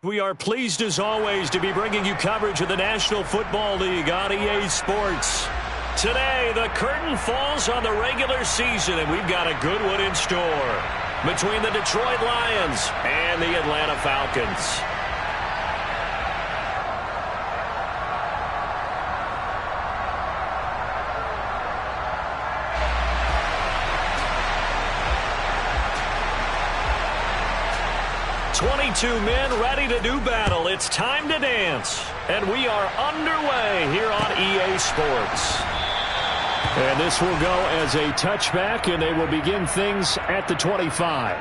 We are pleased as always to be bringing you coverage of the National Football League on EA Sports. Today, the curtain falls on the regular season, and we've got a good one in store between the Detroit Lions and the Atlanta Falcons. Two men ready to do battle. It's time to dance. And we are underway here on EA Sports. And this will go as a touchback, and they will begin things at the 25.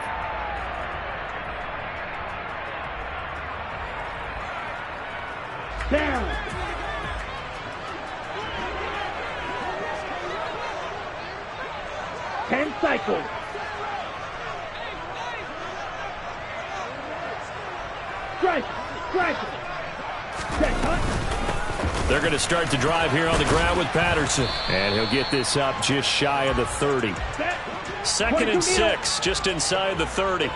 Down. Ten cycles. They're going to start the drive here on the ground with Patterson. And he'll get this up just shy of the 30. Second and 6, just inside the 30.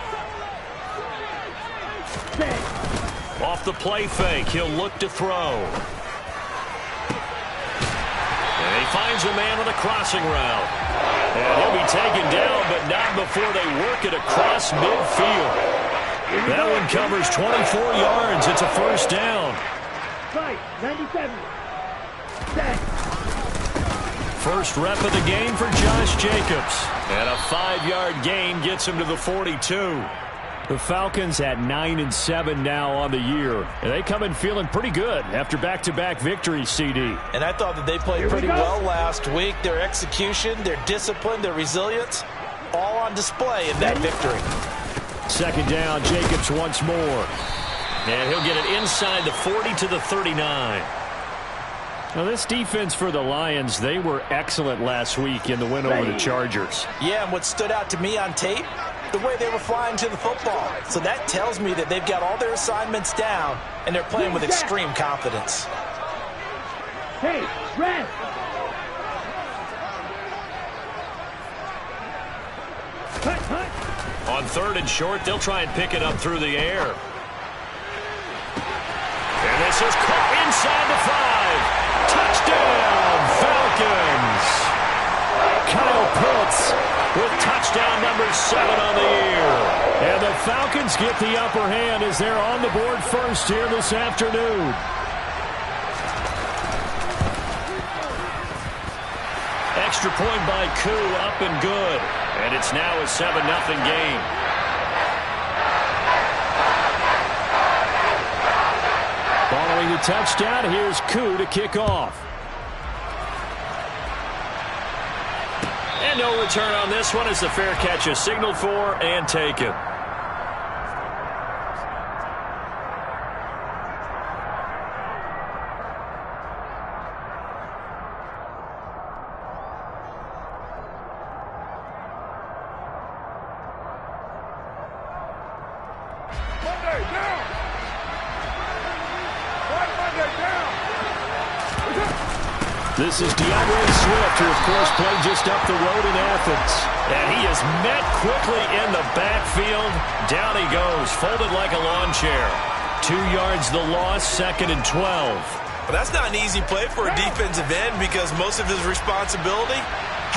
Off the play fake, he'll look to throw. And he finds a man with a crossing route. And he'll be taken down, but not before they work it across midfield. That one covers 24 yards. It's a first down. 97. First rep of the game for Josh Jacobs. And a 5-yard gain gets him to the 42. The Falcons at 9-7 now on the year. And they come in feeling pretty good after back-to-back victories, CD. And I thought that they played pretty well last week. Their execution, their discipline, their resilience, all on display in that victory. Second down, Jacobs once more. And he'll get it inside the 40 to the 39. Now, this defense for the Lions, they were excellent last week in the win over the Chargers. Yeah, and what stood out to me on tape, the way they were flying to the football. So that tells me that they've got all their assignments down, and they're playing with extreme confidence. Hey, red. On third and short, they'll try and pick it up through the air. And this is caught inside the 5. Touchdown, Falcons. Kyle Pitts with touchdown number 7 on the year. And the Falcons get the upper hand as they're on the board first here this afternoon. Extra point by Koo, up and good. And it's now a 7-0 game. Following the touchdown, here's Koo to kick off. And no return on this one as the fair catch is signaled for and taken. This is DeAndre Swift, who, of course, played just up the road in Athens. And he is met quickly in the backfield. Down he goes, folded like a lawn chair. 2 yards the loss, second and 12. Well, that's not an easy play for a defensive end because most of his responsibility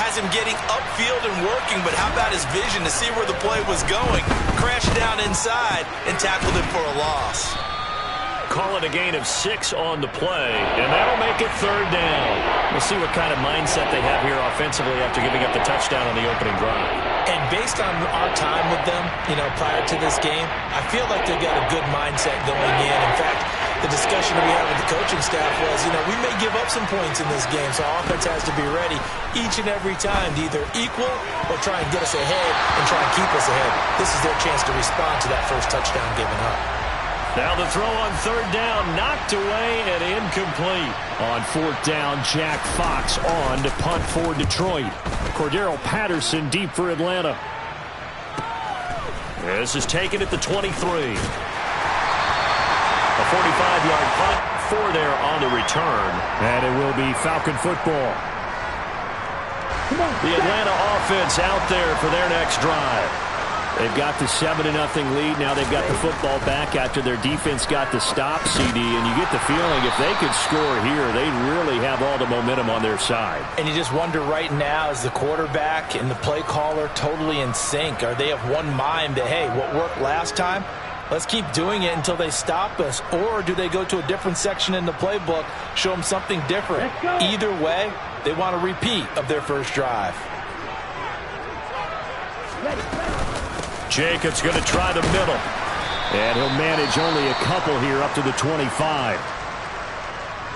has him getting upfield and working, but how about his vision to see where the play was going? Crashed down inside and tackled him for a loss. Call it a gain of 6 on the play, and that'll make it third down. We'll see what kind of mindset they have here offensively after giving up the touchdown on the opening drive. And based on our time with them, prior to this game, I feel like they've got a good mindset going in. In fact, the discussion that we had with the coaching staff was, we may give up some points in this game, so our offense has to be ready each and every time to either equal or try and get us ahead and try and keep us ahead. This is their chance to respond to that first touchdown given up. Now the throw on third down, knocked away and incomplete. On fourth down, Jack Fox on to punt for Detroit. Cordero Patterson deep for Atlanta. This is taken at the 23. A 45-yard punt, 4 there on the return. And it will be Falcon football. The Atlanta offense out there for their next drive. They've got the 7-0 lead. Now they've got the football back after their defense got the stop, CD. And you get the feeling if they could score here, they'd really have all the momentum on their side. And you just wonder right now, is the quarterback and the play caller totally in sync? Are they of one mind that, hey, what worked last time, let's keep doing it until they stop us? Or do they go to a different section in the playbook, show them something different? Either way, they want a repeat of their first drive. Jacobs going to try the middle. And he'll manage only a couple here up to the 25.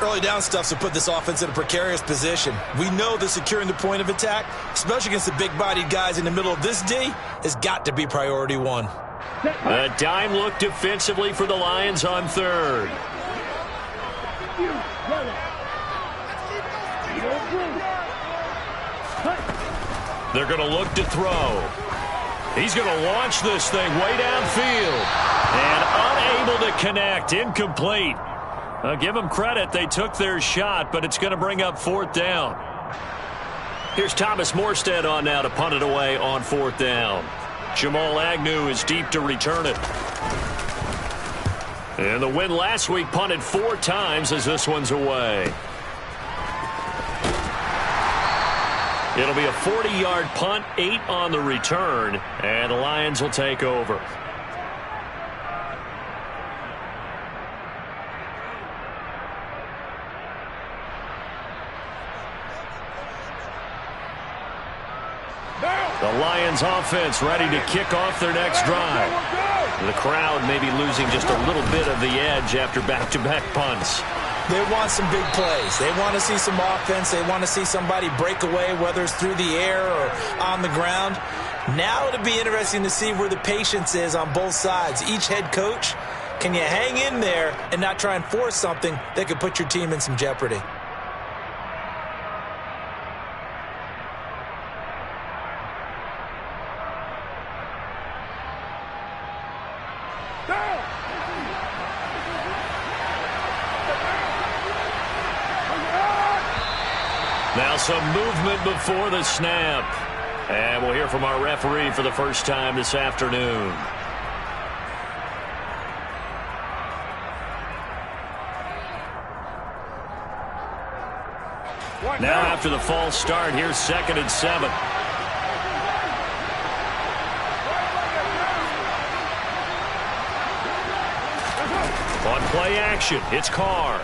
Early down stuff to put this offense in a precarious position. We know that securing the point of attack, especially against the big-bodied guys in the middle of this D, has got to be priority one. A dime look defensively for the Lions on third. They're going to look to throw. He's going to launch this thing way downfield. And unable to connect. Incomplete. Give them credit. They took their shot, but it's going to bring up fourth down. Here's Thomas Morstead on now to punt it away on fourth down. Jamal Agnew is deep to return it. And the win last week punted 4 times as this one's away. It'll be a 40-yard punt, 8 on the return, and the Lions will take over. The Lions offense ready to kick off their next drive. The crowd may be losing just a little bit of the edge after back-to-back punts. They want some big plays. They want to see some offense. They want to see somebody break away, whether it's through the air or on the ground. Now it'll be interesting to see where the patience is on both sides. Each head coach, can you hang in there and not try and force something that could put your team in some jeopardy? Now some movement before the snap. And we'll hear from our referee for the first time this afternoon. Now after the false start, here's 2nd and 7. On play action, it's Carr.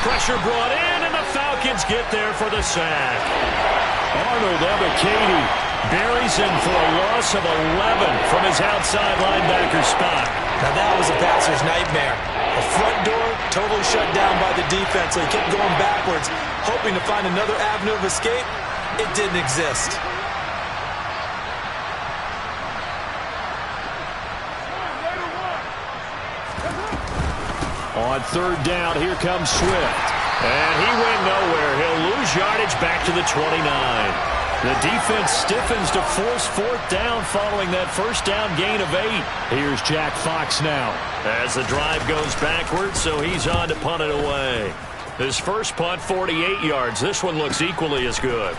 Pressure brought in, and the Falcons get there for the sack. Arnold Ebiketie buries him for a loss of 11 from his outside linebacker spot. Now that was a passer's nightmare. The front door totally shut down by the defense, so he kept going backwards, hoping to find another avenue of escape. It didn't exist. On 3rd down, here comes Swift. And he went nowhere. He'll lose yardage back to the 29. The defense stiffens to force 4th down following that first down gain of 8. Here's Jack Fox now. As the drive goes backwards, so he's on to punt it away. His first punt, 48 yards. This one looks equally as good.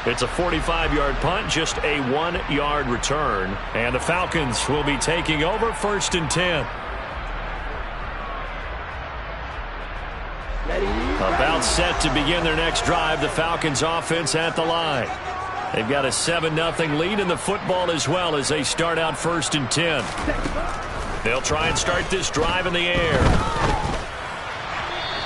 It's a 45-yard punt, just a 1-yard return. And the Falcons will be taking over 1st and 10. About set to begin their next drive, the Falcons offense at the line. They've got a 7-0 lead in the football as well as they start out 1st and 10. They'll try and start this drive in the air.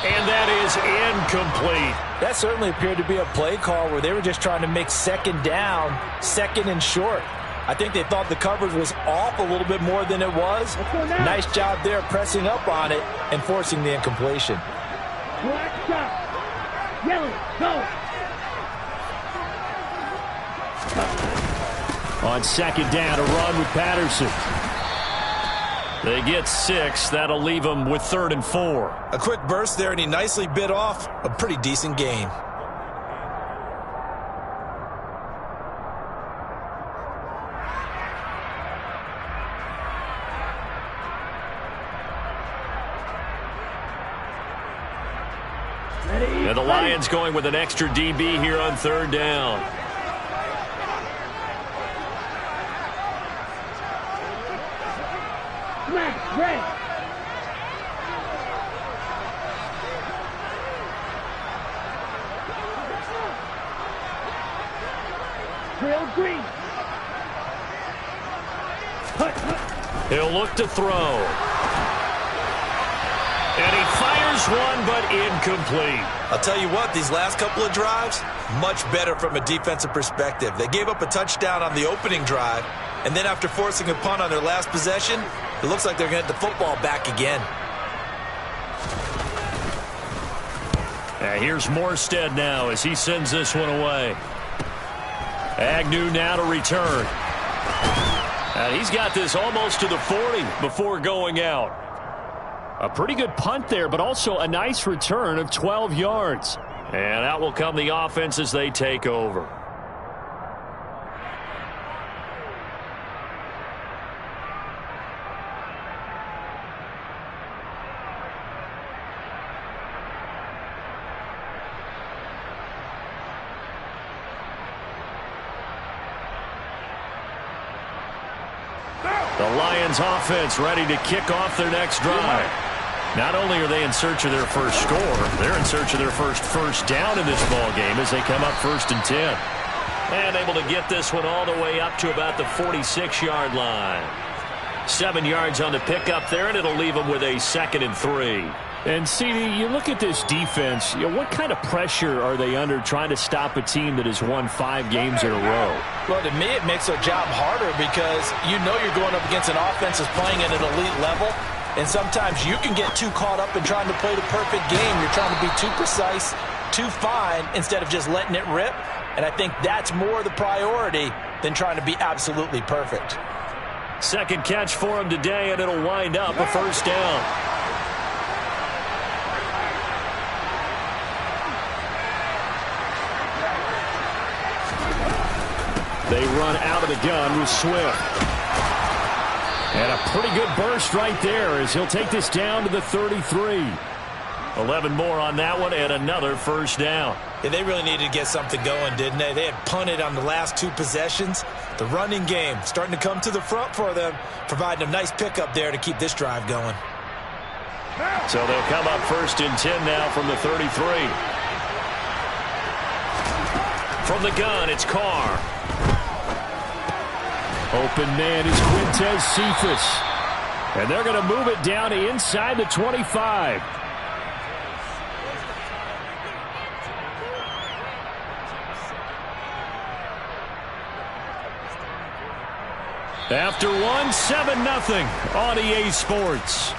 And that is incomplete. That certainly appeared to be a play call where they were just trying to make 2nd down, 2nd and short. I think they thought the coverage was off a little bit more than it was. Nice job there pressing up on it and forcing the incompletion. Black shot. Yellow, go. On 2nd down, a run with Patterson. They get 6. That'll leave them with 3rd and 4. A quick burst there, and he nicely bit off a pretty decent gain. And the Lions going with an extra DB here on third down. Smash, red. Trail green. He'll look to throw. And he fires one, but incomplete. I'll tell you what, these last couple of drives, much better from a defensive perspective. They gave up a touchdown on the opening drive, and then after forcing a punt on their last possession, it looks like they're going to get the football back again. Here's Morstead now as he sends this one away. Agnew now to return. And he's got this almost to the 40 before going out. A pretty good punt there, but also a nice return of 12 yards. And out will come the offense as they take over. The Lions offense ready to kick off their next drive. Not only are they in search of their first score, they're in search of their first down in this ball game as they come up 1st and 10. And able to get this one all the way up to about the 46-yard line. 7 yards on the pickup there, and it'll leave them with a 2nd and 3. And, CD, you look at this defense, what kind of pressure are they under trying to stop a team that has won 5 games in a row? Well, to me, it makes their job harder because you know you're going up against an offense that's playing at an elite level, and sometimes you can get too caught up in trying to play the perfect game. You're trying to be too precise, too fine, instead of just letting it rip, and I think that's more the priority than trying to be absolutely perfect. Second catch for him today, and it'll wind up a 1st down. They run out of the gun with Swift. And a pretty good burst right there as he'll take this down to the 33. 11 more on that one and another 1st down. Yeah, they really needed to get something going, didn't they? They had punted on the last 2 possessions. The running game starting to come to the front for them, providing a nice pickup there to keep this drive going. So they'll come up 1st and 10 now from the 33. From the gun, it's Carr. Open man is Quintez Cephas. And they're going to move it down to inside the 25. After one, 7-0 on EA Sports.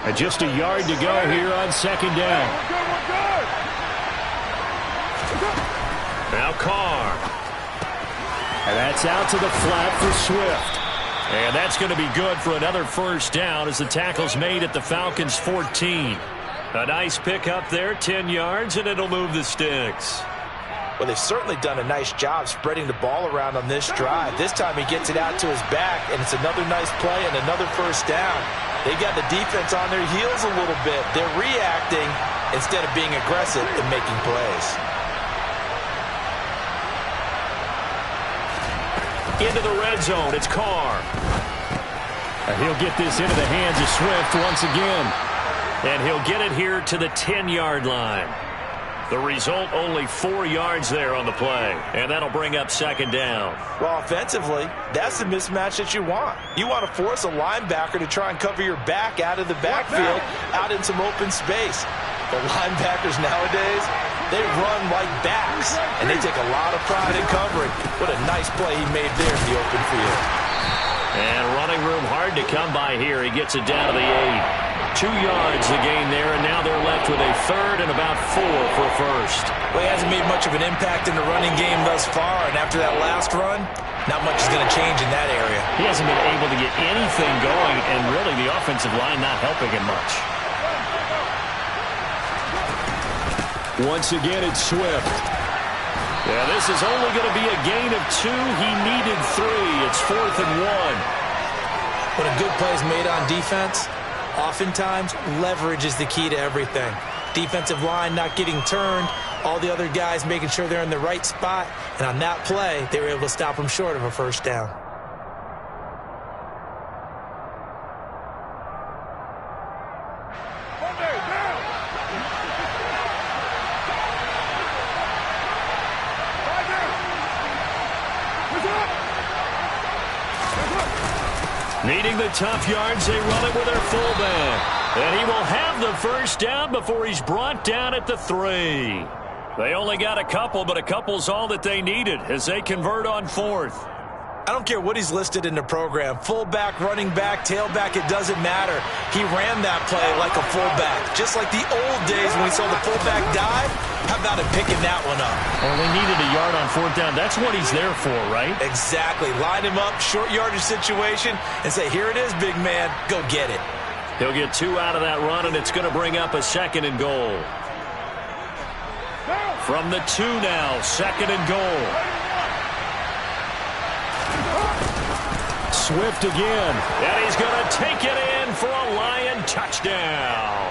And just a yard to go here on 2nd down. Now Carr. And that's out to the flat for Swift. And that's going to be good for another 1st down as the tackle's made at the Falcons' 14. A nice pickup there, 10 yards, and it'll move the sticks. Well, they've certainly done a nice job spreading the ball around on this drive. This time he gets it out to his back, and it's another nice play and another 1st down. They got the defense on their heels a little bit. They're reacting instead of being aggressive and making plays. Into the red zone, it's Carr. And he'll get this into the hands of Swift once again. And he'll get it here to the 10-yard line. The result, only 4 yards there on the play. And that'll bring up 2nd down. Well, offensively, that's the mismatch that you want. You want to force a linebacker to try and cover your back out of the backfield, out in some open space. The linebackers nowadays, they run like backs, and they take a lot of pride in covering. What a nice play he made there in the open field. And running room hard to come by here. He gets it down to the 8. 2 yards the gain there, and now they're left with a third and about 4 for a first. Well, he hasn't made much of an impact in the running game thus far, and after that last run, not much is going to change in that area. He hasn't been able to get anything going, and really the offensive line not helping him much. Once again, it's Swift. Yeah, this is only going to be a gain of 2. He needed 3. It's 4th and 1. When a good play is made on defense, oftentimes leverage is the key to everything. Defensive line not getting turned, all the other guys making sure they're in the right spot, and on that play, they were able to stop them short of a first down. Needing the tough yards, they run it with their fullback. And he will have the first down before he's brought down at the 3. They only got a couple, but a couple's all that they needed as they convert on 4th. I don't care what he's listed in the program. Fullback, running back, tailback, it doesn't matter. He ran that play like a fullback. Just like the old days when we saw the fullback dive. How about him picking that one up? Well, they needed a yard on 4th down. That's what he's there for, right? Exactly. Line him up, short yardage situation, and say, here it is, big man. Go get it. He'll get 2 out of that run, and it's going to bring up a 2nd and goal. From the 2 now, 2nd and goal. Swift again, and he's going to take it in for a Lion touchdown.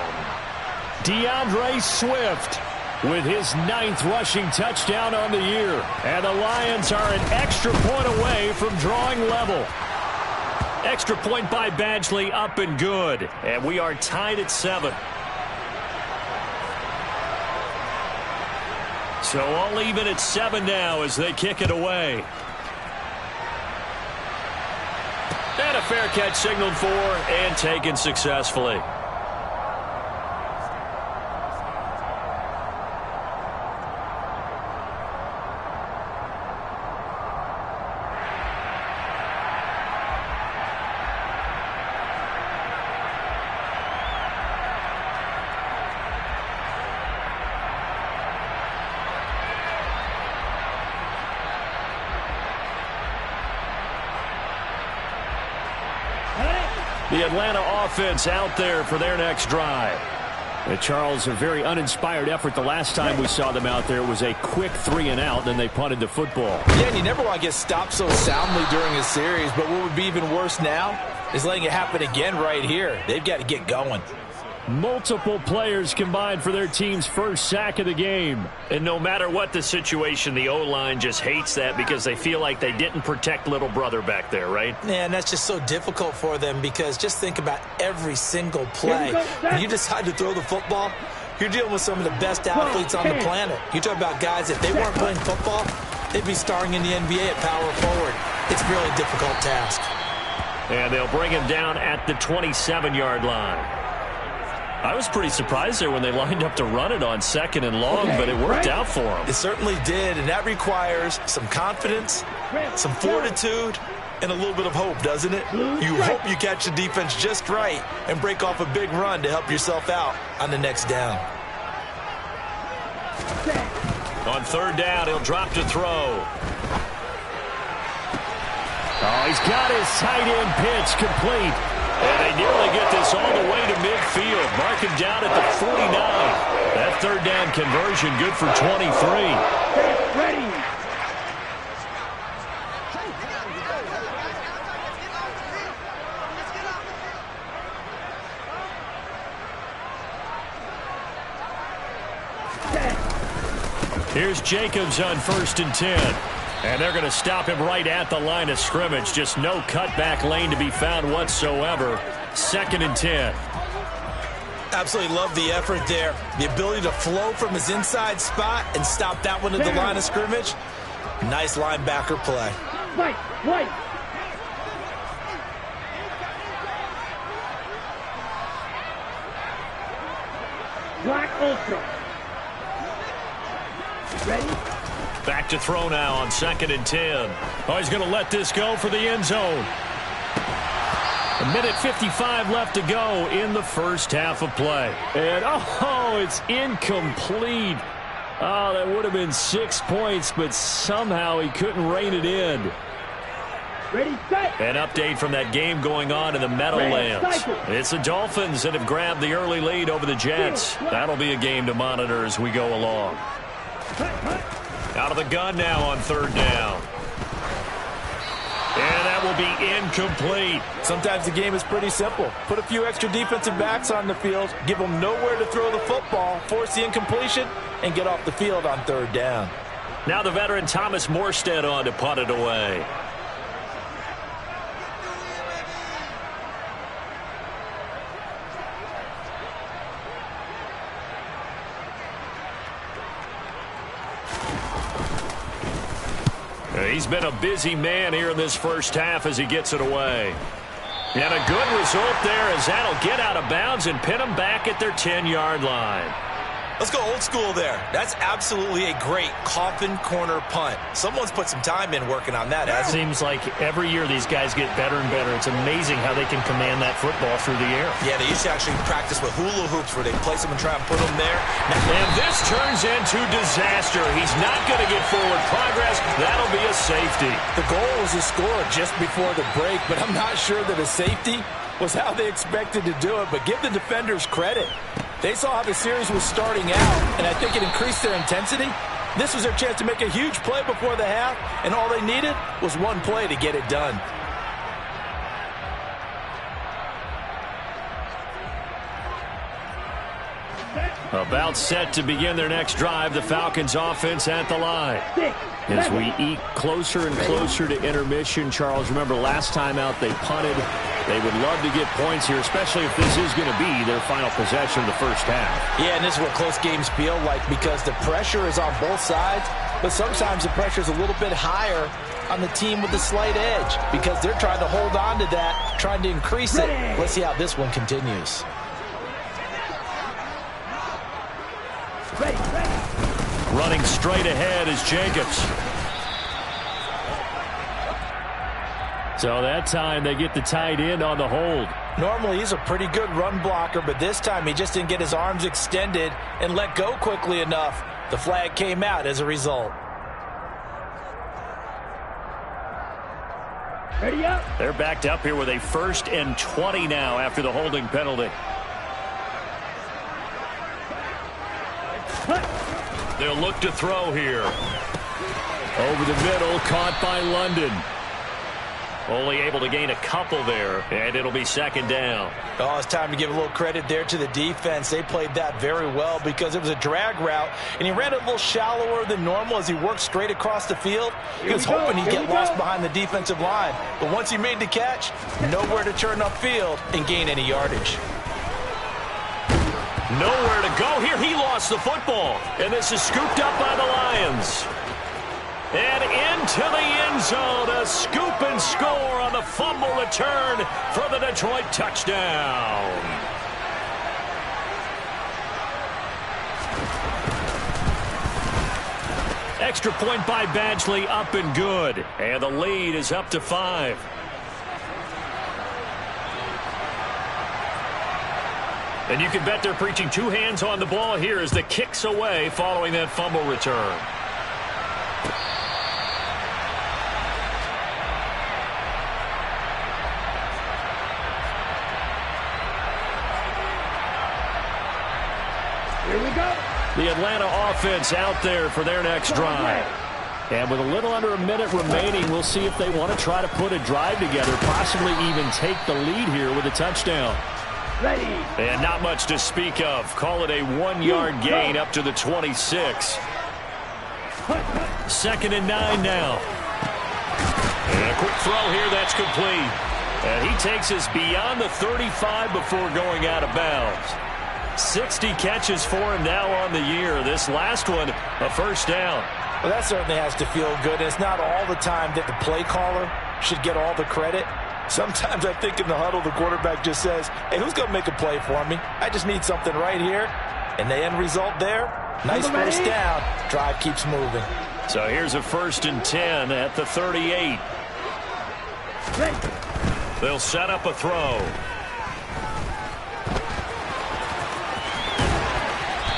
DeAndre Swift with his 9th rushing touchdown on the year. And the Lions are an extra point away from drawing level. Extra point by Badgley, up and good. And we are tied at 7. So all even at 7 now as they kick it away. And a fair catch signaled for and taken successfully. The Atlanta offense out there for their next drive. Charles, a very uninspired effort the last time we saw them out there. It was a quick 3 and out, then they punted the football. Yeah, and you never want to get stopped so soundly during a series, but what would be even worse now is letting it happen again right here. They've got to get going. Multiple players combined for their team's first sack of the game. And no matter what the situation, the O-line just hates that because they feel like they didn't protect little brother back there, right? Yeah, and that's just so difficult for them because just think about every single play. When you decide to throw the football, you're dealing with some of the best athletes on the planet. You talk about guys, if they weren't playing football, they'd be starring in the NBA at power forward. It's a really difficult task. And they'll bring him down at the 27-yard line. I was pretty surprised there when they lined up to run it on 2nd and long, but it worked out for them. It certainly did, and that requires some confidence, some fortitude, and a little bit of hope, doesn't it? You hope you catch the defense just right and break off a big run to help yourself out on the next down. On 3rd down, he'll drop to throw. Oh, he's got his tight end pitch complete. And they nearly get this all the way to midfield. Mark him down at the 49. That 3rd down conversion good for 23. Ready. Here's Jacobs on 1st and 10. And they're going to stop him right at the line of scrimmage. Just no cutback lane to be found whatsoever. 2nd and 10. Absolutely love the effort there. The ability to flow from his inside spot and stop that one at the line of scrimmage. Nice linebacker play. White. Black ultra. Ready? Back to throw now on 2nd and 10. Oh, he's going to let this go for the end zone. A minute 55 left to go in the first half of play. And, it's incomplete. Oh, that would have been 6 points, but somehow he couldn't rein it in. Ready, set. An update from that game going on in the Meadowlands. It's the Dolphins that have grabbed the early lead over the Jets. That'll be a game to monitor as we go along. Out of the gun now on third down. And that will be incomplete. Sometimes the game is pretty simple. Put a few extra defensive backs on the field, give them nowhere to throw the football, force the incompletion, and get off the field on third down. Now the veteran Thomas Morstead on to punt it away. He's been a busy man here in this first half as he gets it away. And a good result there as that'll get out of bounds and pin them back at their 10-yard line. Let's go old school there. That's absolutely a great coffin corner punt. Someone's put some time in working on that. It seems like every year these guys get better and better. It's amazing how they can command that football through the air. Yeah, they used to actually practice with hula hoops where they place them and try and put them there. And this turns into disaster. He's not going to get forward progress. That'll be a safety. The goal was to score just before the break, but I'm not sure that a safety was how they expected to do it. But give the defenders credit. They saw how the series was starting out, and I think it increased their intensity. This was their chance to make a huge play before the half, and all they needed was one play to get it done. About set to begin their next drive, the Falcons offense at the line. As we eke closer and closer to intermission, Charles, remember last time out they punted. They would love to get points here, especially if this is going to be their final possession of the first half. Yeah, and this is what close games feel like because the pressure is on both sides, but sometimes the pressure is a little bit higher on the team with the slight edge because they're trying to hold on to that, trying to increase it. Let's see how this one continues. Running straight ahead is Jacobs. So that time they get the tight end on the hold. Normally he's a pretty good run blocker, but this time he just didn't get his arms extended and let go quickly enough. The flag came out as a result. Ready up. They're backed up here with a 1st and 20 now after the holding penalty. They'll look to throw here. Over the middle, caught by London. Only able to gain a couple there, and it'll be 2nd down. Oh, it's time to give a little credit there to the defense. They played that very well because it was a drag route, and he ran a little shallower than normal as he worked straight across the field. He was hoping he'd get lost behind the defensive line, but once he made the catch, nowhere to turn upfield and gain any yardage. Nowhere to go here. He lost the football, and this is scooped up by the Lions. And into the end zone, a scoop and score on the fumble return for the Detroit touchdown. Extra point by Badgley, up and good. And the lead is up to 5. And you can bet they're preaching 2 hands on the ball here as the kick's away following that fumble return. Here we go. The Atlanta offense out there for their next drive. And with a little under a minute remaining, we'll see if they want to try to put a drive together, possibly even take the lead here with a touchdown. Ready. And not much to speak of. Call it a 1-yard gain up to the 26. 2nd and 9 now. And a quick throw here, that's complete. And he takes us beyond the 35 before going out of bounds. 60 catches for him now on the year. This last one, a 1st down. Well, that certainly has to feel good. It's not all the time that the play caller should get all the credit. Sometimes I think in the huddle, the quarterback just says, hey, who's going to make a play for me? I just need something right here. And the end result there, nice 1st down. Drive keeps moving. So here's a 1st and 10 at the 38. They'll set up a throw.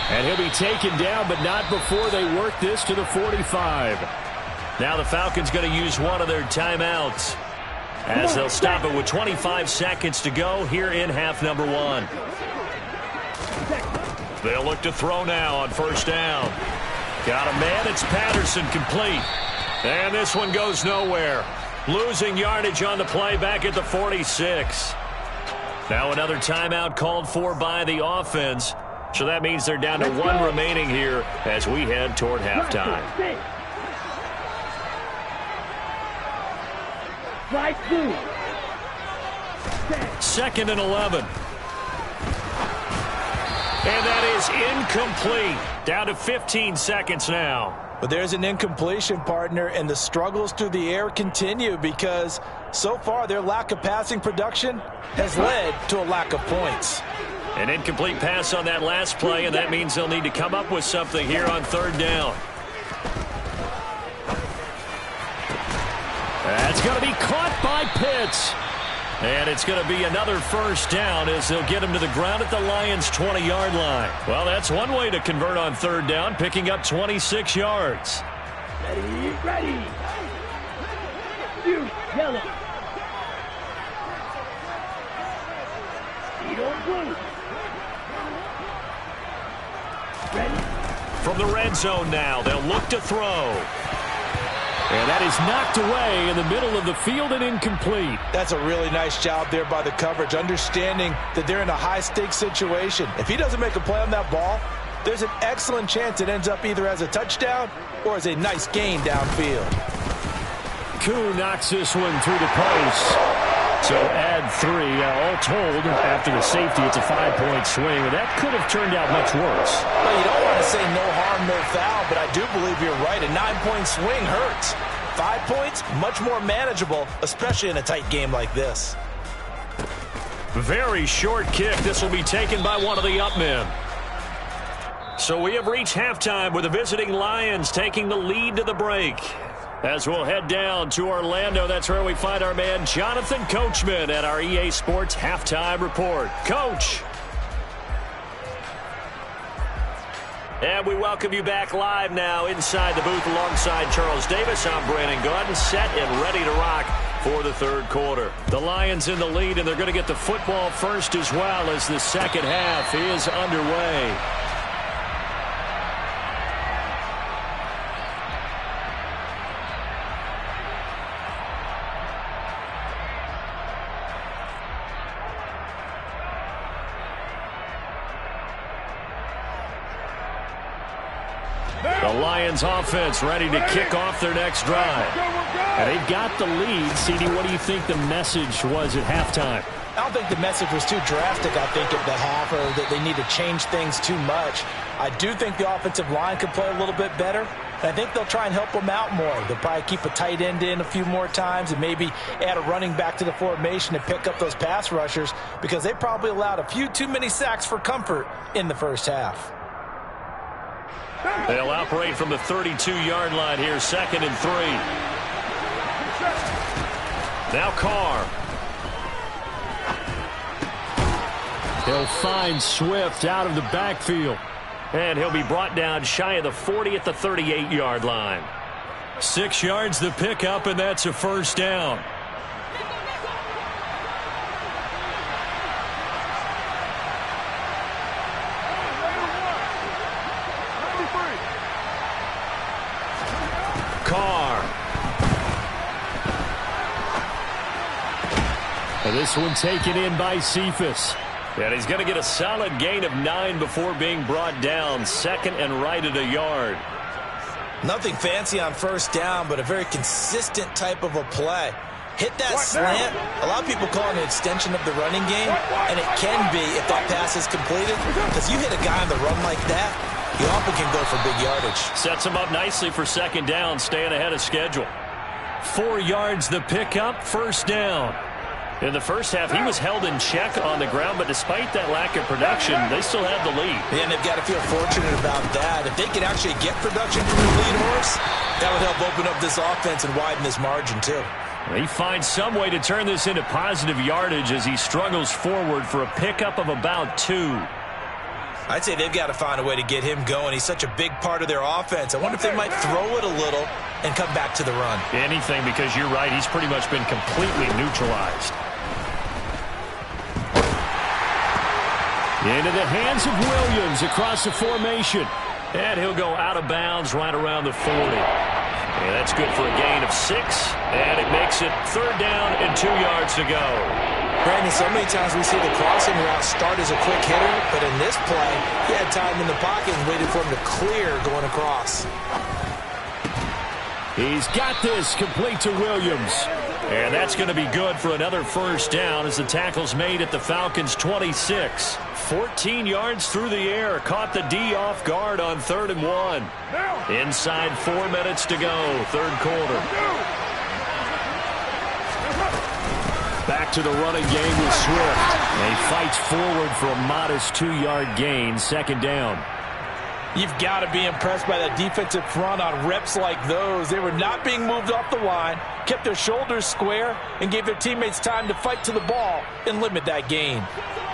And he'll be taken down, but not before they work this to the 45. Now the Falcons going to use one of their timeouts as they'll stop it with 25 seconds to go here in half number 1. They'll look to throw now on first down. Got a man. It's Patterson, complete. And this one goes nowhere. Losing yardage on the play back at the 46. Now another timeout called for by the offense. So that means they're down to 1 remaining here as we head toward halftime. Second and 11. And that is incomplete. Down to 15 seconds now. But there's an incompletion, partner, and the struggles through the air continue because so far their lack of passing production has led to a lack of points. An incomplete pass on that last play, and that means they'll need to come up with something here on third down. That's going to be caught by Pitts. And it's going to be another first down as they'll get him to the ground at the Lions' 20-yard line. Well, that's one way to convert on third down, picking up 26 yards. Ready. You, yellow. You don't blue. Ready. From the red zone now, they'll look to throw. And that is knocked away in the middle of the field and incomplete. That's a really nice job there by the coverage, understanding that they're in a high-stakes situation. If he doesn't make a play on that ball, there's an excellent chance it ends up either as a touchdown or as a nice gain downfield. Koo knocks this one through the post. So add 3. All told, after the safety, it's a 5-point swing. That could have turned out much worse. Well, you don't want to say no harm, no foul, but I do believe you're right. A 9-point swing hurts. 5 points, much more manageable, especially in a tight game like this. Very short kick. This will be taken by one of the up men. So we have reached halftime with the visiting Lions taking the lead to the break. As we'll head down to Orlando, that's where we find our man Jonathan Coachman at our EA Sports Halftime Report. Coach. And we welcome you back live now inside the booth alongside Charles Davis. I'm Brandon Gaudin, set and ready to rock for the third quarter. The Lions in the lead, and they're going to get the football first as well as the second half is underway. The Lions offense ready to kick off their next drive. And they've got the lead. CD, what do you think the message was at halftime? I don't think the message was too drastic, I think, at the half, or that they need to change things too much. I do think the offensive line could play a little bit better. And I think they'll try and help them out more. They'll probably keep a tight end in a few more times and maybe add a running back to the formation to pick up those pass rushers because they probably allowed a few too many sacks for comfort in the first half. They'll operate from the 32-yard line here, 2nd and 3. Now Carr. He'll find Swift out of the backfield. And he'll be brought down shy of the 40 at the 38-yard line. 6 yards the pickup, and that's a first down. Carr. And this one taken in by Cephas. And he's going to get a solid gain of 9 before being brought down. 2nd and right at a yard. Nothing fancy on first down, but a very consistent type of a play. Hit that slant. A lot of people call it an extension of the running game, and it can be if that pass is completed. Because you hit a guy on the run like that, he often can go for big yardage. Sets him up nicely for 2nd down, staying ahead of schedule. 4 yards the pickup, first down. In the first half, he was held in check on the ground, but despite that lack of production, they still have the lead. Yeah, and they've got to feel fortunate about that. If they can actually get production from the lead horse, that would help open up this offense and widen this margin too. He finds some way to turn this into positive yardage as he struggles forward for a pickup of about 2. I'd say they've got to find a way to get him going. He's such a big part of their offense. I wonder if they might throw it a little and come back to the run. Anything, because you're right. He's pretty much been completely neutralized. Into the hands of Williams across the formation. And he'll go out of bounds right around the 40. And that's good for a gain of 6. And it makes it 3rd down and 2 yards to go. Brandon, so many times we see the crossing route start as a quick hitter, but in this play, he had time in the pocket and waited for him to clear going across. He's got this complete to Williams. And that's going to be good for another 1st down as the tackle's made at the Falcons' 26. 14 yards through the air. Caught the D off guard on 3rd and 1. Inside 4 minutes to go, 3rd quarter. Back to the running game with Swift. And he fights forward for a modest 2-yard gain, 2nd down. You've got to be impressed by that defensive front on reps like those. They were not being moved off the line, kept their shoulders square, and gave their teammates time to fight to the ball and limit that gain.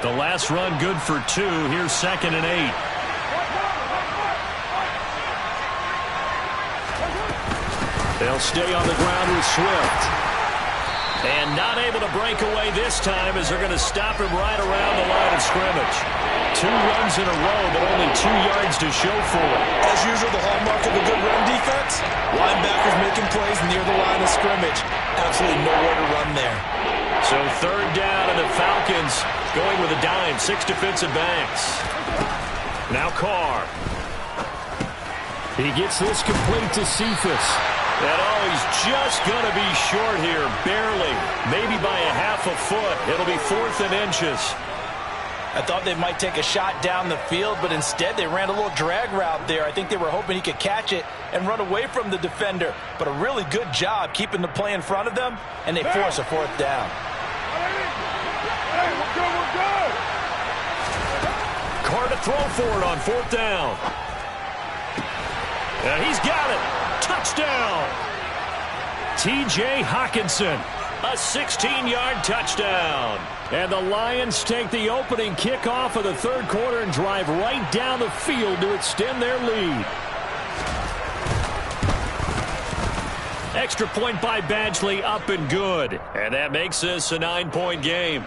The last run good for 2. Here's 2nd and 8. They'll stay on the ground with Swift. And not able to break away this time as they're going to stop him right around the line of scrimmage. 2 runs in a row, but only 2 yards to show for it. As usual, the hallmark of a good run defense, linebackers making plays near the line of scrimmage. Absolutely nowhere to run there. So 3rd down, and the Falcons going with a dime. 6 defensive backs. Now Carr. He gets this complete to Cephas. And he's just going to be short here, barely. Maybe by a half a foot. It'll be 4th and inches. I thought they might take a shot down the field, but instead they ran a little drag route there. I think they were hoping he could catch it and run away from the defender. But a really good job keeping the play in front of them, and they force a 4th down. Carr to throw for it on 4th down. And he's got it. Touchdown. T.J. Hockenson. A 16-yard touchdown. And the Lions take the opening kickoff of the 3rd quarter and drive right down the field to extend their lead. Extra point by Badgley, up and good. And that makes this a 9-point game.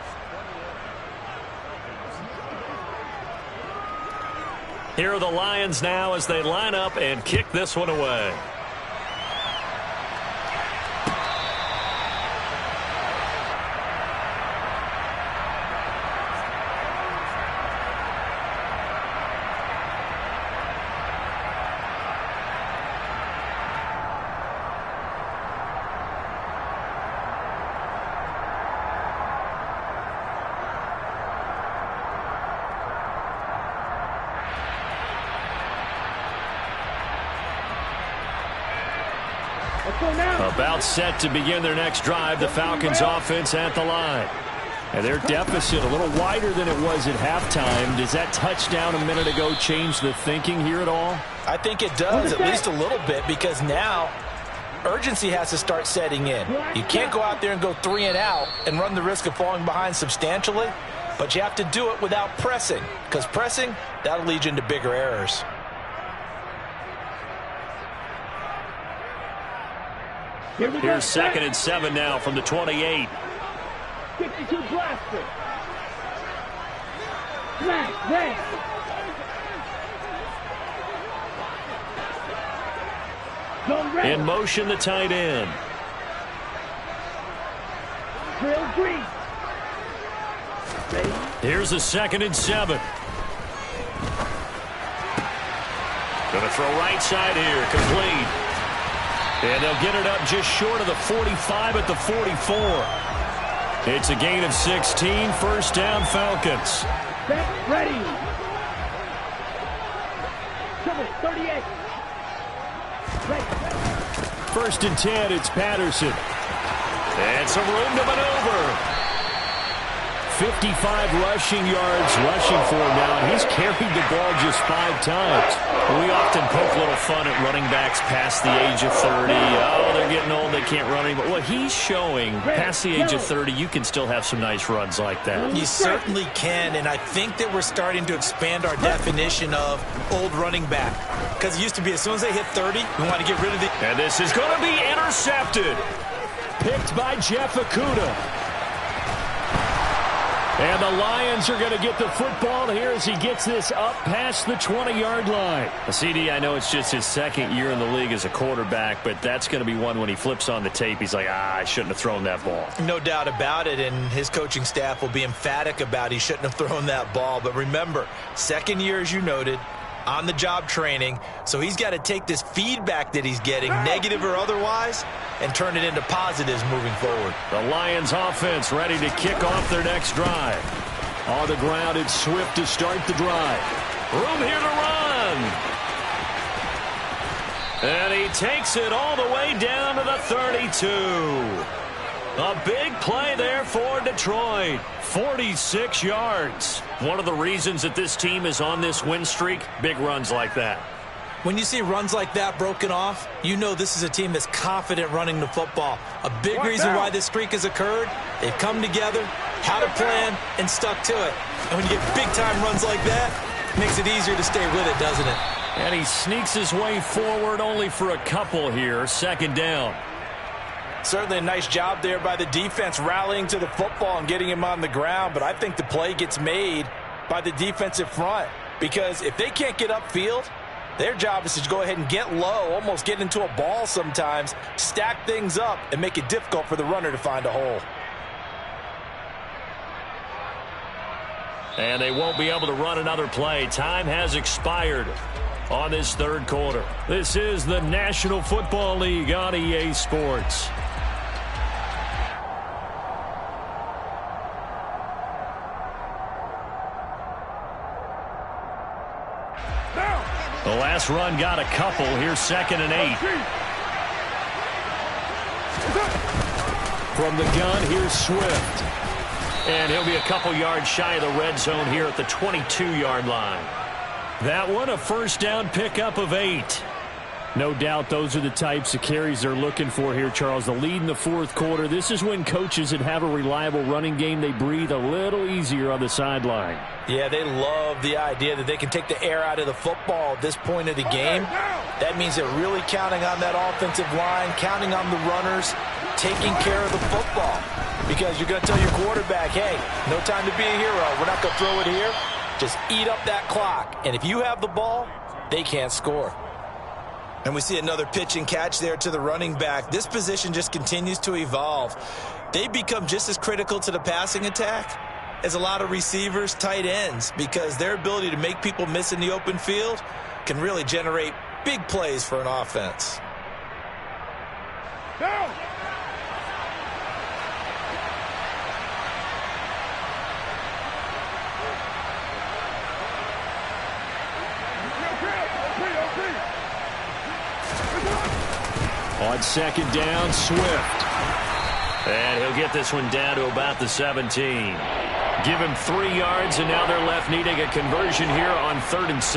Here are the Lions now as they line up and kick this one away. About set to begin their next drive, the Falcons offense at the line. And their deficit a little wider than it was at halftime. Does that touchdown a minute ago change the thinking here at all? I think it does, at least a little bit, because now urgency has to start setting in. You can't go out there and go 3 and out and run the risk of falling behind substantially, but you have to do it without pressing, because pressing, that'll lead you into bigger errors. Here's 2nd and 7 now from the 28. 52 blaster. Smash, there. In motion, the tight end. Drill green. Ready. Here's a 2nd and 7. Going to throw right side here, complete. And they'll get it up just short of the 45 at the 44. It's a gain of 16, 1st down Falcons. Set, ready. 38. Ready. 1st and 10, it's Patterson. And some room to maneuver. 55 rushing yards rushing for him now, and he's carried the ball just 5 times. We often poke a little fun at running backs past the age of 30. Oh, they're getting old, they can't run anymore. Well, he's showing past the age of 30, you can still have some nice runs like that. You certainly can, and I think that we're starting to expand our definition of old running back. Because it used to be as soon as they hit 30, we want to get rid of the... And this is going to be intercepted. Picked by Jeff Okudah. And the Lions are going to get the football here as he gets this up past the 20-yard line. CD, I know it's just his second year in the league as a quarterback, but that's going to be one when he flips on the tape, he's like, I shouldn't have thrown that ball. No doubt about it, and his coaching staff will be emphatic about he shouldn't have thrown that ball. But remember, second year, as you noted, on-the-job training, so he's got to take this feedback that he's getting, negative or otherwise, and turn it into positives moving forward. The Lions offense ready to kick off their next drive. On the ground, it's Swift to start the drive. Room here to run. And he takes it all the way down to the 32. A big play there for Detroit. 46 yards. One of the reasons that this team is on this win streak, big runs like that. When you see runs like that broken off, you know this is a team that's confident running the football. A big reason why this streak has occurred, they've come together, had a plan, and stuck to it. And when you get big-time runs like that, it makes it easier to stay with it, doesn't it? And he sneaks his way forward only for a couple here. Second down. Certainly a nice job there by the defense rallying to the football and getting him on the ground, but I think the play gets made by the defensive front because if they can't get upfield, their job is to go ahead and get low, almost get into a ball sometimes, stack things up, and make it difficult for the runner to find a hole. And they won't be able to run another play. Time has expired on this third quarter. This is the National Football League on EA Sports. The last run got a couple. Here's 2nd and 8. From the gun, here's Swift. And he'll be a couple yards shy of the red zone here at the 22-yard line. That one, a first down pickup of 8. No doubt those are the types of carries they're looking for here, Charles. The lead in the fourth quarter. This is when coaches that have a reliable running game, they breathe a little easier on the sideline. Yeah, they love the idea that they can take the air out of the football at this point of the game. That means they're really counting on that offensive line, counting on the runners, taking care of the football. Because you're going to tell your quarterback, hey, no time to be a hero. We're not going to throw it here. Just eat up that clock. And if you have the ball, they can't score. And we see another pitch and catch there to the running back. This position just continues to evolve. They become just as critical to the passing attack as a lot of receivers, tight ends, because their ability to make people miss in the open field can really generate big plays for an offense. Down. On 2nd down, Swift. And he'll get this one down to about the 17. Give him 3 yards, and now they're left needing a conversion here on 3rd and 6.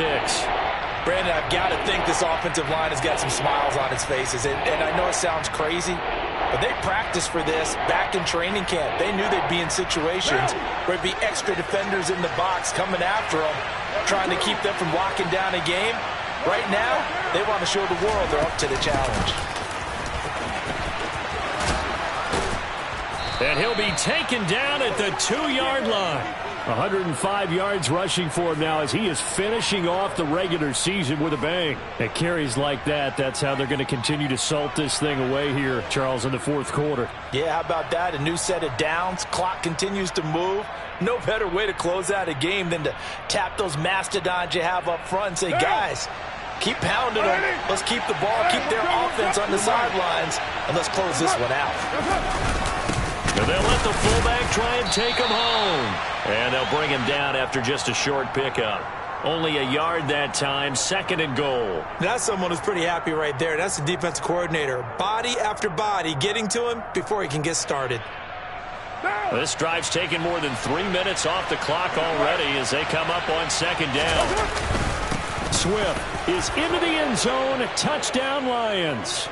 Brandon, I've got to think this offensive line has got some smiles on its faces. And I know it sounds crazy, but they practiced for this back in training camp. They knew they'd be in situations where it'd be extra defenders in the box coming after them, trying to keep them from locking down a game. Right now, they want to show the world they're up to the challenge. And he'll be taken down at the 2-yard line. 105 yards rushing for him now as he is finishing off the regular season with a bang. At carries like that, that's how they're going to continue to salt this thing away here, Charles, in the fourth quarter. Yeah, how about that? A new set of downs. Clock continues to move. No better way to close out a game than to tap those mastodons you have up front and say, guys, keep pounding them. Let's keep the ball, keep their offense on the sidelines, and let's close this one out. And they'll let the fullback try and take him home. And they'll bring him down after just a short pickup. Only a yard that time, 2nd and goal. That's someone who's pretty happy right there. That's the defensive coordinator. Body after body getting to him before he can get started. This drive's taken more than 3 minutes off the clock already as they come up on second down. Swift is into the end zone. Touchdown, Lions.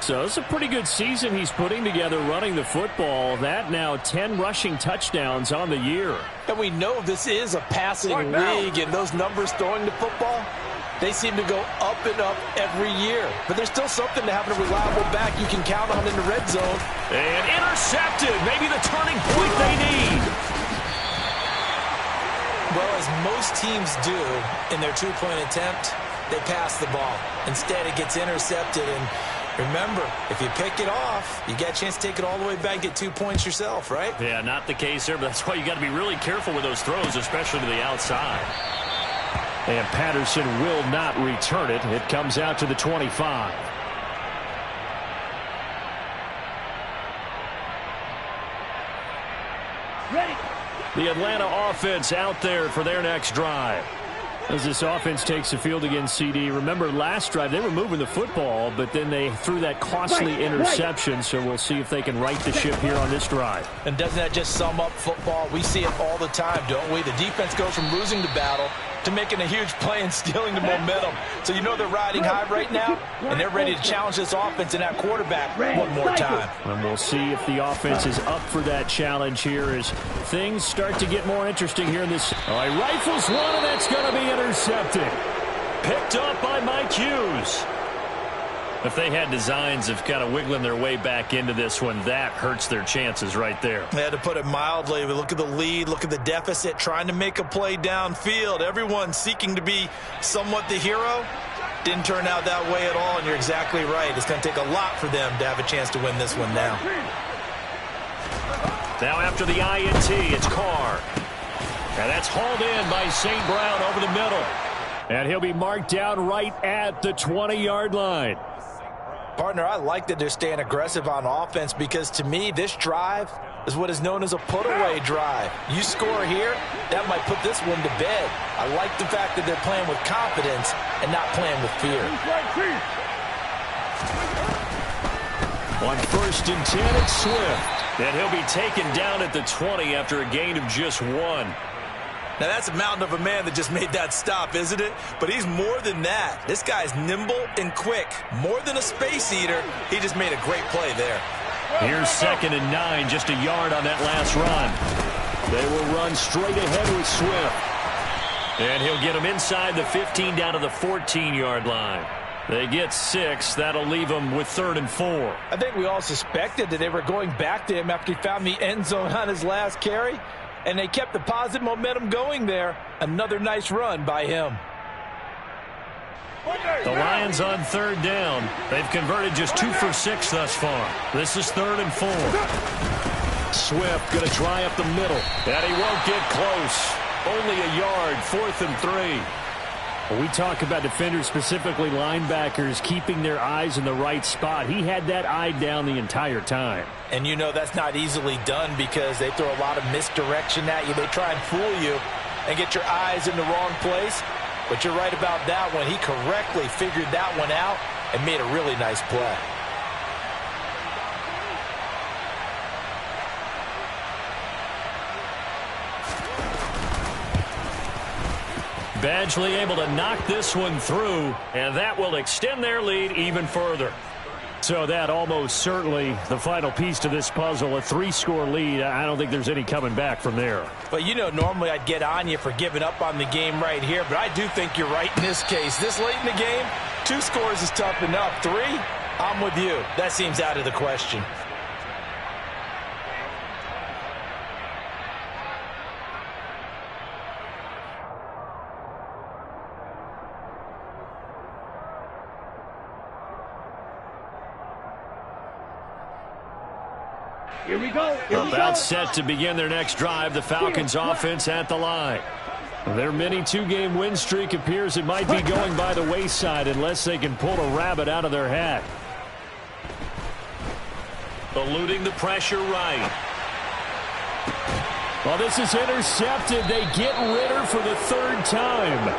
So it's a pretty good season he's putting together running the football. That now 10 rushing touchdowns on the year. And we know this is a passing league, and those numbers throwing the football, they seem to go up and up every year. But there's still something to having a reliable back you can count on in the red zone. And intercepted. Maybe the turning point they need. Well, as most teams do in their two-point attempt, they pass the ball. Instead, it gets intercepted. And remember, if you pick it off, you get a chance to take it all the way back, get 2 points yourself, right? Yeah, not the case there, but that's why you got to be really careful with those throws, especially to the outside. And Patterson will not return it. It comes out to the 25. Ready. The Atlanta offense out there for their next drive. As this offense takes the field against CD, remember last drive they were moving the football, but then they threw that costly interception, so we'll see if they can right the ship here on this drive. And doesn't that just sum up football? We see it all the time, don't we? The defense goes from losing the battle to making a huge play and stealing the momentum. So you know they're riding high right now, and they're ready to challenge this offense and that quarterback one more time. And we'll see if the offense is up for that challenge here as things start to get more interesting here in this. All right, rifles one, and that's going to be intercepted. Picked up by Mike Hughes. If they had designs of kind of wiggling their way back into this one, that hurts their chances right there. They had to put it mildly. We look at the lead, look at the deficit, trying to make a play downfield. Everyone seeking to be somewhat the hero. Didn't turn out that way at all, and you're exactly right. It's going to take a lot for them to have a chance to win this one now. Now after the INT, it's Carr. And that's hauled in by St. Brown over the middle. And he'll be marked down right at the 20-yard line. Partner, I like that they're staying aggressive on offense because, to me, this drive is what is known as a put-away drive. You score here, that might put this one to bed. I like the fact that they're playing with confidence and not playing with fear. On 1st and 10, it's Swift. And he'll be taken down at the 20 after a gain of just 1. Now, that's a mountain of a man that just made that stop, isn't it? But he's more than that. This guy's nimble and quick. More than a space eater, he just made a great play there. Here's 2nd and 9, just a yard on that last run. They will run straight ahead with Swift. And he'll get him inside the 15 down to the 14-yard line. They get 6. That'll leave them with 3rd and 4. I think we all suspected that they were going back to him after he found the end zone on his last carry. And they kept the positive momentum going there. Another nice run by him. The Lions on 3rd down. They've converted just 2 for 6 thus far. This is 3rd and 4. Swift going to try up the middle. And he won't get close. Only a yard, 4th and 3. When we talk about defenders, specifically linebackers, keeping their eyes in the right spot. He had that eye down the entire time. And you know that's not easily done because they throw a lot of misdirection at you. They try and fool you and get your eyes in the wrong place. But you're right about that one. He correctly figured that one out and made a really nice play. Badgley able to knock this one through, and that will extend their lead even further. So that almost certainly the final piece to this puzzle, a 3-score lead. I don't think there's any coming back from there. But, you know, normally I'd get on you for giving up on the game right here, but I do think you're right in this case. This late in the game, 2 scores is tough enough. 3, I'm with you. That seems out of the question. Here we go. About set to begin their next drive. The Falcons offense at the line. Their mini 2-game win streak appears it might be going by the wayside unless they can pull a rabbit out of their hat. Eluding the pressure right. Well, this is intercepted. They get Ritter for the 3rd time.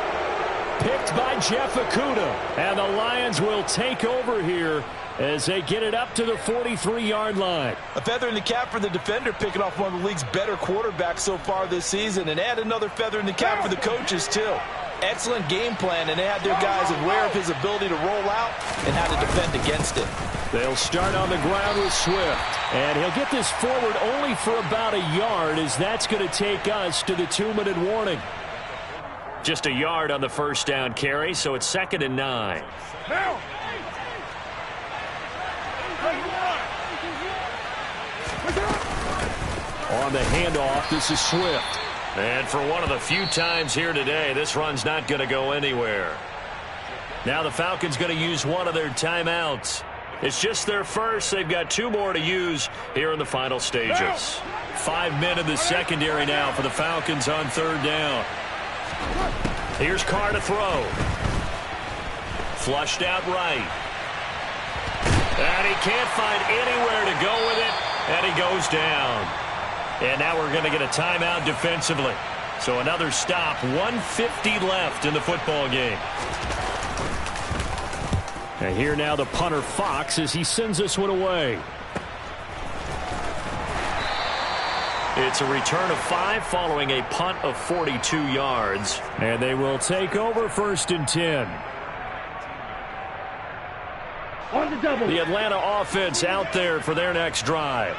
Picked by Jeff Okudah. And the Lions will take over here as they get it up to the 43-yard line. A feather in the cap for the defender, picking off one of the league's better quarterbacks so far this season, and add another feather in the cap for the coaches, too. Excellent game plan, and they had their guys aware of his ability to roll out and how to defend against it. They'll start on the ground with Swift, and he'll get this forward only for about a yard, as that's going to take us to the 2-minute warning. Just a yard on the first down carry, so it's 2nd and 9. On the handoff, this is Swift. And for one of the few times here today, this run's not going to go anywhere. Now the Falcons going to use one of their timeouts. It's just their first. They've got 2 more to use here in the final stages. 5 men in the secondary now for the Falcons on 3rd down. Here's Carr to throw. Flushed out right. And he can't find anywhere to go with it, and he goes down. And now we're going to get a timeout defensively. So another stop, 1:50 left in the football game. And here now the punter Fox as he sends this one away. It's a return of 5 following a punt of 42 yards. And they will take over 1st and 10. On the double. The Atlanta offense out there for their next drive.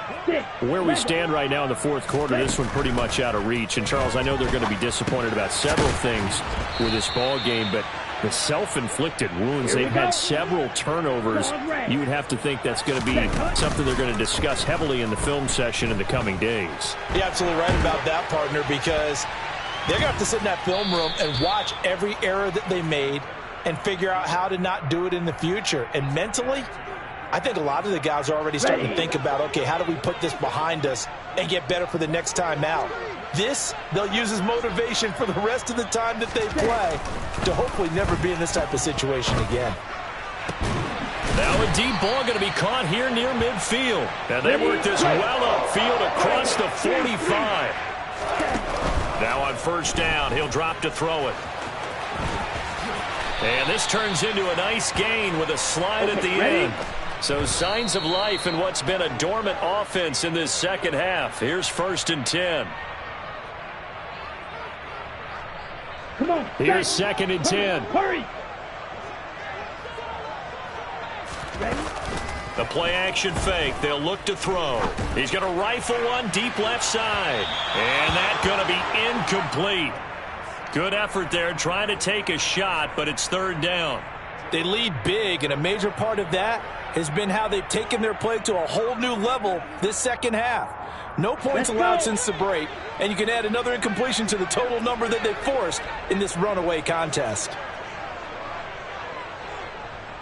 Where we stand right now in the 4th quarter, this one pretty much out of reach. And, Charles, I know they're going to be disappointed about several things with this ball game, but the self-inflicted wounds, they've had several turnovers. You would have to think that's going to be something they're going to discuss heavily in the film session in the coming days. You're absolutely right about that, partner, because they're going to have to sit in that film room and watch every error that they made and figure out how to not do it in the future. And mentally, I think a lot of the guys are already starting to think about, okay, how do we put this behind us and get better for the next time out? This, they'll use as motivation for the rest of the time that they play to hopefully never be in this type of situation again. Now a deep ball going to be caught here near midfield. And they work this well upfield across the 45. Now on 1st down, he'll drop to throw it. And this turns into a nice gain with a slide at the end. So signs of life in what's been a dormant offense in this 2nd half. Here's 1st and 10. Come on. Here's 2nd and 10. Hurry. Ready? The play action fake. They'll look to throw. He's going to rifle one deep left side. And that's going to be incomplete. Good effort there trying to take a shot, but it's 3rd down. They lead big, and a major part of that has been how they've taken their play to a whole new level this 2nd half. No points allowed since the break, and you can add another incompletion to the total number that they forced in this runaway contest.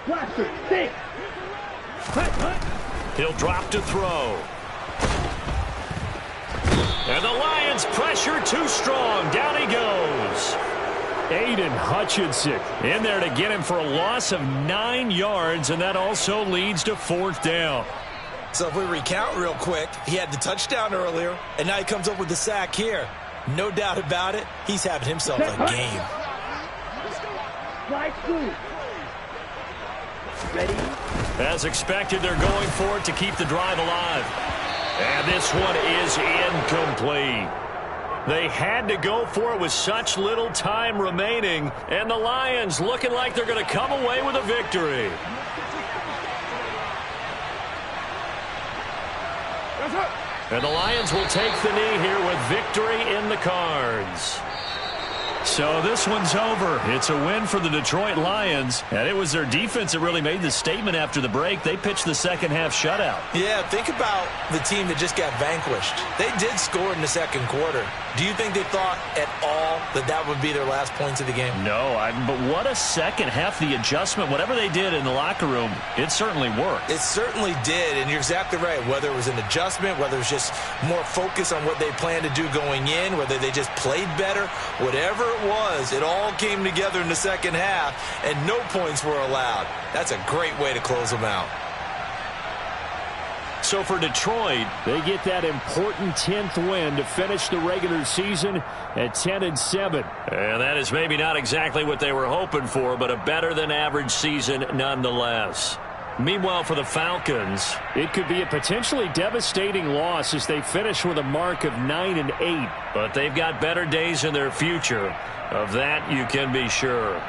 Blaster, 6. He'll drop to throw. And the Lions pressure too strong. Down he goes. Aiden Hutchinson in there to get him for a loss of 9 yards, and that also leads to 4th down. So if we recount real quick, he had the touchdown earlier, and now he comes up with the sack here. No doubt about it, he's having himself a game. Slide through. Ready? As expected, they're going for it to keep the drive alive. And this one is incomplete. They had to go for it with such little time remaining, and the Lions looking like they're going to come away with a victory. And the Lions will take the knee here with victory in the cards. So this one's over. It's a win for the Detroit Lions, and it was their defense that really made the statement after the break. They pitched the 2nd half shutout. Yeah, think about the team that just got vanquished. They did score in the 2nd quarter. Do you think they thought at all that that would be their last points of the game? No, but what a 2nd half. The adjustment, whatever they did in the locker room, it certainly worked. It certainly did, and you're exactly right. Whether it was an adjustment, whether it was just more focus on what they planned to do going in, whether they just played better, whatever it was, it all came together in the 2nd half, and no points were allowed. That's a great way to close them out. So for Detroit, they get that important 10th win to finish the regular season at 10-7. And that is maybe not exactly what they were hoping for, but a better than average season nonetheless. Meanwhile, for the Falcons, it could be a potentially devastating loss as they finish with a mark of 9-8. but they've got better days in their future. Of that, you can be sure.